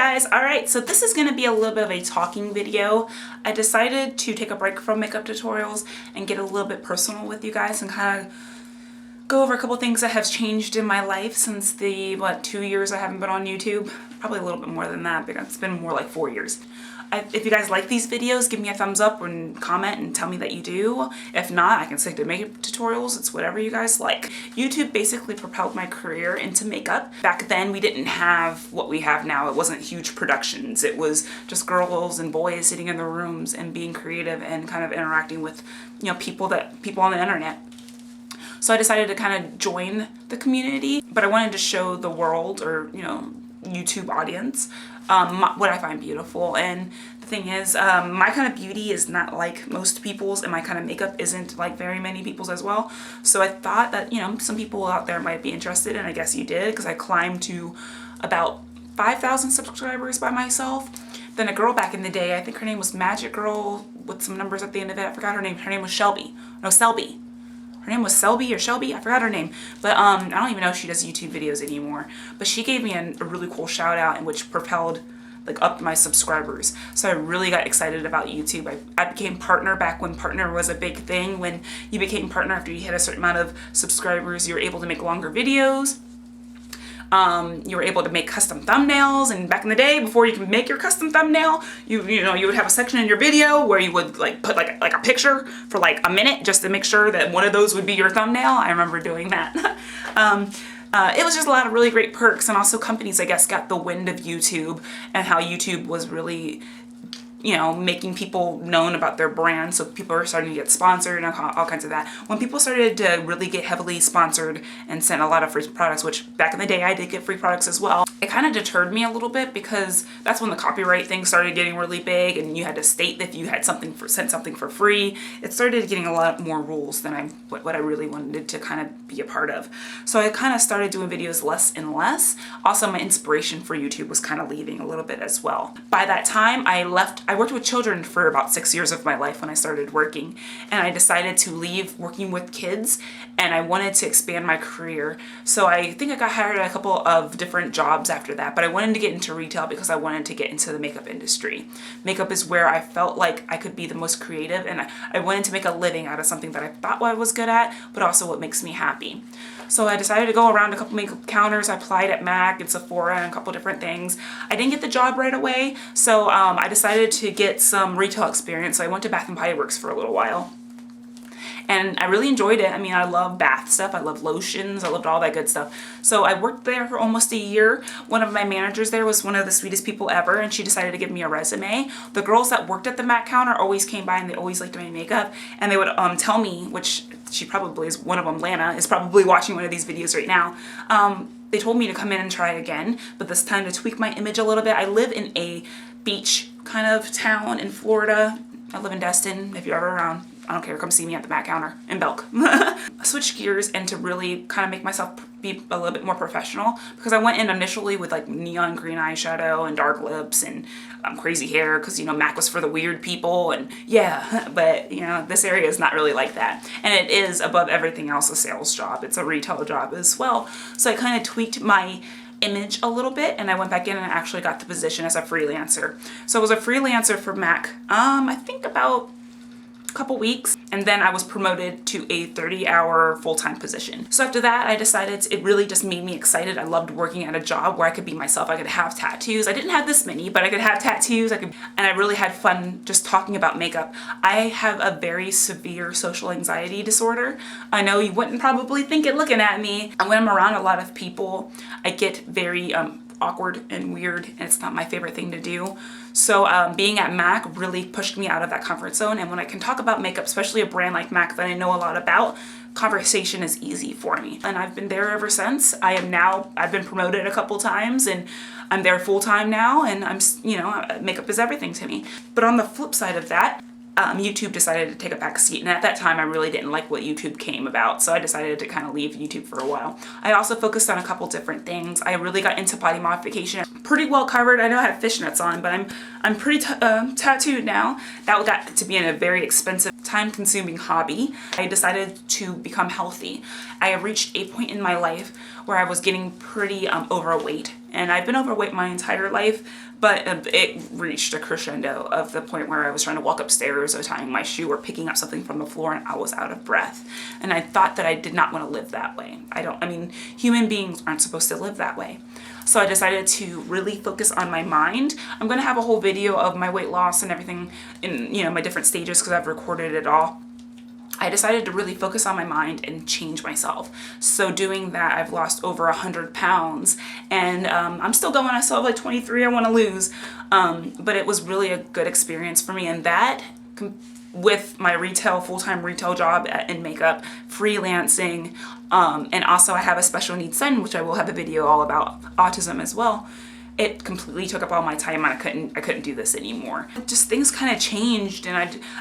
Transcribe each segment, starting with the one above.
guys, alright, so this is going to be a little bit of a talking video. I decided to take a break from makeup tutorials and get a little bit personal with you guys and kind of go over a couple things that have changed in my life since the, 2 years I haven't been on YouTube. Probably a little bit more than that, because it's been more like 4 years. If you guys like these videos, give me a thumbs up and comment and tell me that you do. If not, I can stick to makeup tutorials. It's whatever you guys like. YouTube basically propelled my career into makeup. Back then, we didn't have what we have now. It wasn't huge productions. It was just girls and boys sitting in their rooms and being creative and kind of interacting with, people on the internet. So I decided to kind of join the community, but I wanted to show the world, or YouTube audience, what I find beautiful. And the thing is, my kind of beauty is not like most people's, and my kind of makeup isn't like very many people's as well. So I thought that some people out there might be interested, and I guess you did, because I climbed to about 5,000 subscribers by myself. Then a girl back in the day, I think her name was Magic Girl with some numbers at the end of it. I forgot her name. Her name was Shelby. No, Selby. Her name was Selby or Shelby, I forgot her name, but I don't even know if she does YouTube videos anymore. But she gave me a really cool shout out, in which propelled up my subscribers. So I really got excited about YouTube. I became partner back when partner was a big thing. When you became partner after you hit a certain amount of subscribers, you were able to make longer videos. You were able to make custom thumbnails, and back in the day, before you could make your custom thumbnail, you would have a section in your video where you would put like a picture for like a minute just to make sure that one of those would be your thumbnail. I remember doing that. It was just a lot of really great perks, and also companies, I guess, got the wind of YouTube and how YouTube was really making people known about their brand. So people are starting to get sponsored and all kinds of that. When people started to really get heavily sponsored and sent a lot of free products, which back in the day I did get free products as well, it kind of deterred me a little bit, because that's when the copyright thing started getting really big, and you had to state that you had sent something for free. It started getting a lot more rules than what I really wanted to kind of be a part of. So I kind of started doing videos less and less. Also, my inspiration for YouTube was kind of leaving a little bit as well. By that time, I worked with children for about 6 years of my life when I started working, and I decided to leave working with kids, and I wanted to expand my career. So I think I got hired at a couple of different jobs after that, but I wanted to get into retail because I wanted to get into the makeup industry. Makeup is where I felt like I could be the most creative, and I wanted to make a living out of something that I thought I was good at, but also what makes me happy. So I decided to go around a couple makeup counters. I applied at MAC and Sephora and a couple different things. I didn't get the job right away, so I decided to get some retail experience. So I went to Bath & Body Works for a little while. And I really enjoyed it. I mean, I love bath stuff. I love lotions. I loved all that good stuff. So I worked there for almost a year. One of my managers there was one of the sweetest people ever, and she decided to give me a resume. The girls that worked at the MAC counter always came by, and they always liked my makeup. And they would tell me, which she probably is, one of them, Lana, is probably watching one of these videos right now. They told me to come in and try again, but this time to tweak my image a little bit. I live in a beach kind of town in Florida. I live in Destin. If you're ever around, I don't care, come see me at the MAC counter in Belk. I switched gears and to really kind of make myself be a little bit more professional, because I went in initially with like neon green eyeshadow and dark lips and crazy hair, because MAC was for the weird people, and yeah, but this area is not really like that. And it is, above everything else, a sales job. It's a retail job as well. So I kind of tweaked my image a little bit, and I went back in and actually got the position as a freelancer. So I was a freelancer for MAC, I think about couple weeks, and then I was promoted to a 30-hour full-time position. So after that, I decided it really just made me excited. I loved working at a job where I could be myself. I could have tattoos. I didn't have this many, but I could have tattoos. And I really had fun just talking about makeup. I have a very severe social anxiety disorder. I know you wouldn't probably think it looking at me. And when I'm around a lot of people, I get very awkward and weird, and it's not my favorite thing to do. So being at MAC really pushed me out of that comfort zone, and when I can talk about makeup, especially a brand like MAC that I know a lot about, conversation is easy for me. And I've been there ever since. I've been promoted a couple times, and I'm there full-time now, and makeup is everything to me. But on the flip side of that, YouTube decided to take a back seat, and at that time I really didn't like what YouTube came about, so I decided to kind of leave YouTube for a while. I also focused on a couple different things. I really got into body modification. Pretty well covered. I know I have fishnets on, but I'm pretty tattooed now. That got to be a very expensive, time-consuming hobby. I decided to become healthy. I reached a point in my life where I was getting pretty overweight, And I've been overweight my entire life, but it reached a crescendo of the point where I was trying to walk upstairs or tying my shoe or picking up something from the floor and I was out of breath. And I thought that I did not want to live that way. I mean, human beings aren't supposed to live that way. So I decided to really focus on my mind. I'm going to have a whole video of my weight loss and everything in, you know, my different stages because I've recorded it all. I decided to really focus on my mind and change myself. So doing that, I've lost over 100 pounds and I'm still going. I still have like 23 I want to lose. But it was really a good experience for me. And that with my full-time retail job in makeup, freelancing, and also I have a special needs son, which I will have a video all about autism as well. It completely took up all my time and I couldn't do this anymore. Just things kind of changed and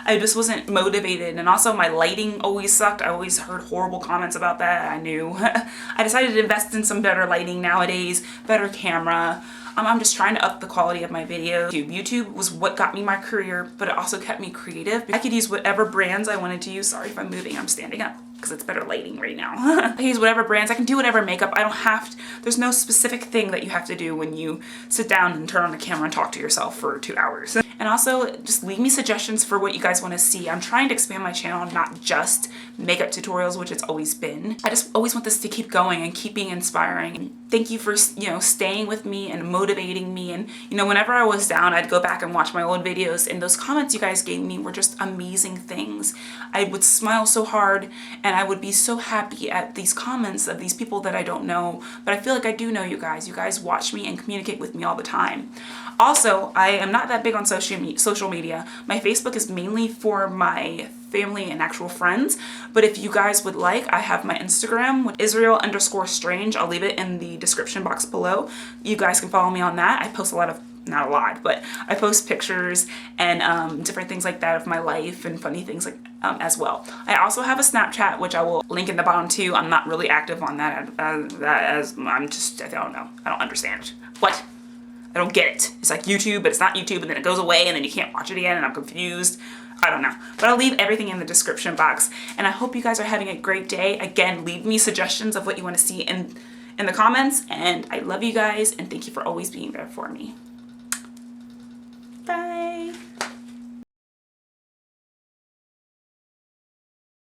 I just wasn't motivated, and also my lighting always sucked. I always heard horrible comments about that. I knew. I decided to invest in some better lighting nowadays, better camera. I'm just trying to up the quality of my videos. YouTube was what got me my career, but it also kept me creative. I could use whatever brands I wanted to use. Sorry if I'm moving, I'm standing up because it's better lighting right now. I can use whatever brands, I can do whatever makeup. I don't have to, there's no specific thing that you have to do when you sit down and turn on the camera and talk to yourself for 2 hours. And also just leave me suggestions for what you guys want to see. I'm trying to expand my channel, not just makeup tutorials, which it's always been. I just always want this to keep going and keeping inspiring. Thank you for, you know, staying with me and motivating me. And, you know, whenever I was down, I'd go back and watch my old videos, and those comments you guys gave me were just amazing things. I would smile so hard and I would be so happy at these comments of these people that I don't know, but I feel like I do know you guys. You guys watch me and communicate with me all the time. Also, I am not that big on social media. My Facebook is mainly for my family and actual friends, but if you guys would like, I have my Instagram with Israel_strange. I'll leave it in the description box below. You guys can follow me on that. I post a lot of, not a lot, but I post pictures and different things like that of my life and funny things like as well. I also have a Snapchat, which I will link in the bottom too. I'm not really active on that as I don't know. I don't understand. What? I don't get it. It's like YouTube, but it's not YouTube, and then it goes away, and then you can't watch it again, and I'm confused. I don't know. But I'll leave everything in the description box, and I hope you guys are having a great day. Again, leave me suggestions of what you want to see in the comments, and I love you guys, and thank you for always being there for me.